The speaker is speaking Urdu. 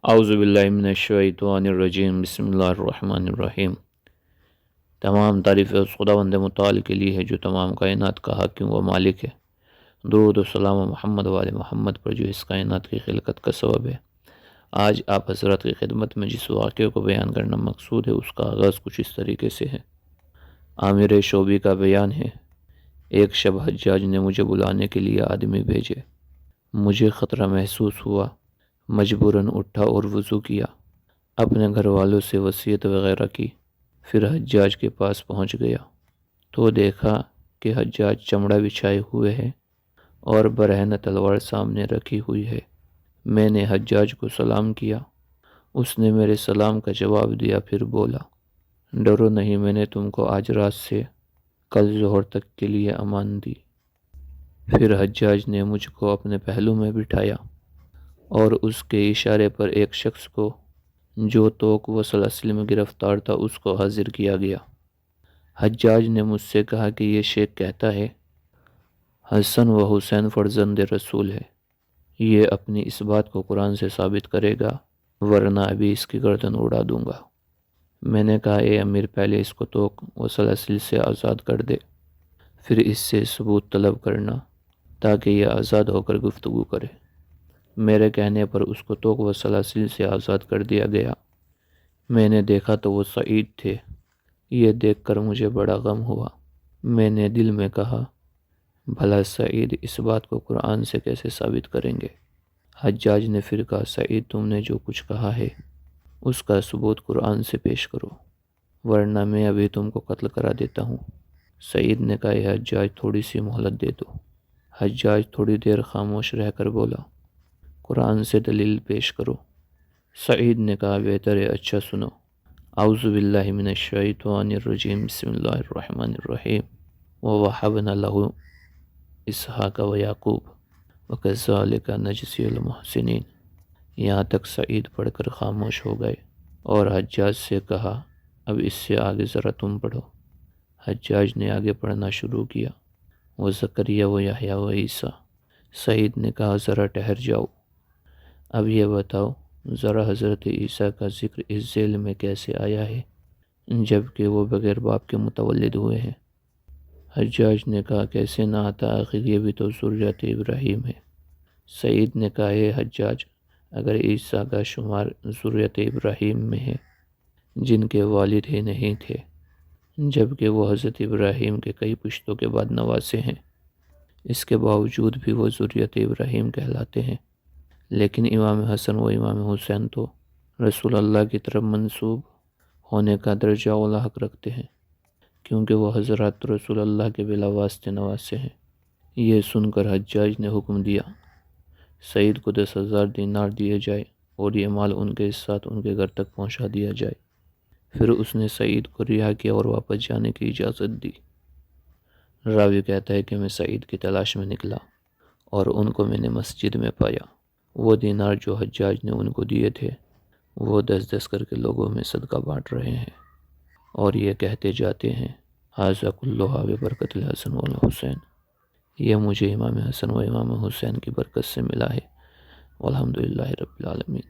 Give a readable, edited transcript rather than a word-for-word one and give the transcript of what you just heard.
اعوذ باللہ من الشیطان الرجیم، بسم اللہ الرحمن الرحیم۔ تمام تعریف اس خداوند متعال کے لیے ہے جو تمام کائنات کا حاکم و مالک ہے۔ درود و سلام و محمد وآل محمد پر جو اس کائنات کی خلقت کا سبب ہے۔ آج آپ حضرت کی خدمت میں جس واقعے کو بیان کرنا مقصود ہے اس کا آغاز کچھ اس طریقے سے ہے۔ عامر شعبی کا بیان ہے، ایک شب حجاج نے مجھے بلانے کے لیے آدمی بھیجے۔ مجھے خطرہ محسوس ہوا، مجبوراً اٹھا اور وضو کیا، اپنے گھر والوں سے وصیت وغیرہ کی، پھر حجاج کے پاس پہنچ گیا تو دیکھا کہ حجاج چمڑا بچھائے ہوئے ہے اور برہنہ تلوار سامنے رکھی ہوئی ہے۔ میں نے حجاج کو سلام کیا، اس نے میرے سلام کا جواب دیا، پھر بولا، ڈرو نہیں، میں نے تم کو آج رات سے کل ظہر تک کے لیے امان دی۔ پھر حجاج نے مجھ کو اپنے پہلو میں بٹھایا اور اس کے اشارے پر ایک شخص کو جو توق و سلاسل میں گرفتار تھا اس کو حاضر کیا گیا۔ حجاج نے مجھ سے کہا کہ یہ شیخ کہتا ہے حسن و حسین فرزند رسول ہے، یہ اپنی اس بات کو قرآن سے ثابت کرے گا ورنہ ابھی اس کی گردن اڑا دوں گا۔ میں نے کہا، اے امیر، پہلے اس کو توق و سلاسل سے آزاد کر دے، پھر اس سے ثبوت طلب کرنا تاکہ یہ آزاد ہو کر گفتگو کرے۔ میرے کہنے پر اس کو توق و سلاسل سے آزاد کر دیا گیا۔ میں نے دیکھا تو وہ سعید تھے، یہ دیکھ کر مجھے بڑا غم ہوا۔ میں نے دل میں کہا، بھلا سعید اس بات کو قرآن سے کیسے ثابت کریں گے؟ حجاج نے پھر کہا، سعید، تم نے جو کچھ کہا ہے اس کا ثبوت قرآن سے پیش کرو ورنہ میں ابھی تم کو قتل کرا دیتا ہوں۔ سعید نے کہا، اے حجاج، تھوڑی سی مہلت دے دو۔ حجاج تھوڑی دیر خاموش رہ کر بولا، قرآن سے دلیل پیش کرو۔ سعید نے کہا، بہتر ہے، اچھا سنو۔ اعوذ باللہ من الشیطان الرجیم، بسم اللہ الرحمن الرحیم۔ وَوَهَبْنَا لَهُ اسحاق وَيَعْقُوبَ وَكَذَلِكَ نَجْزِي الْمُحْسِنِينَ۔ یہاں تک سعید پڑھ کر خاموش ہو گئے اور حجاج سے کہا، اب اس سے آگے ذرا تم پڑھو۔ حجاج نے آگے پڑھنا شروع کیا، وَزَكَرِيَّا وَيَحْيَىٰ وَعِيسَىٰ۔ سعید نے کہا، ذرا ٹھہر جاؤ، اب یہ بتاؤ ذرا حضرت عیسیٰ کا ذکر اس ذیل میں کیسے آیا ہے جبکہ وہ بغیر باپ کے متولد ہوئے ہیں؟ حجاج نے کہا، کیسے نہ آتا، آخر یہ بھی تو ذریت ابراہیم ہے۔ سعید نے کہا، اے حجاج، اگر عیسیٰ کا شمار ذریت ابراہیم میں ہے جن کے والد ہی نہیں تھے جبکہ وہ حضرت ابراہیم کے کئی پشتوں کے بعد نواسے ہیں، اس کے باوجود بھی وہ ذریت ابراہیم کہلاتے ہیں، لیکن امام حسن و امام حسین تو رسول اللہ کی طرف منسوب ہونے کا درجہ اولی حق رکھتے ہیں کیونکہ وہ حضرات رسول اللہ کے بلا واسطے نواسے ہیں۔ یہ سن کر حجاج نے حکم دیا، سعید کو 10,000 دینار دیے جائے اور یہ مال ان کے ساتھ ان کے گھر تک پہنچا دیا جائے۔ پھر اس نے سعید کو رہا کیا اور واپس جانے کی اجازت دی۔ راوی کہتا ہے کہ میں سعید کی تلاش میں نکلا اور ان کو میں نے مسجد میں پایا۔ وہ دینار جو حجاج نے ان کو دیے تھے وہ 10-10 کر کے لوگوں میں صدقہ بانٹ رہے ہیں اور یہ کہتے جاتے ہیں، ھذا کلھا ببرکۃ الحسن والحسین، یہ مجھے امام حسن و امام حسین کی برکت سے ملا ہے، والحمدللہ رب العالمین۔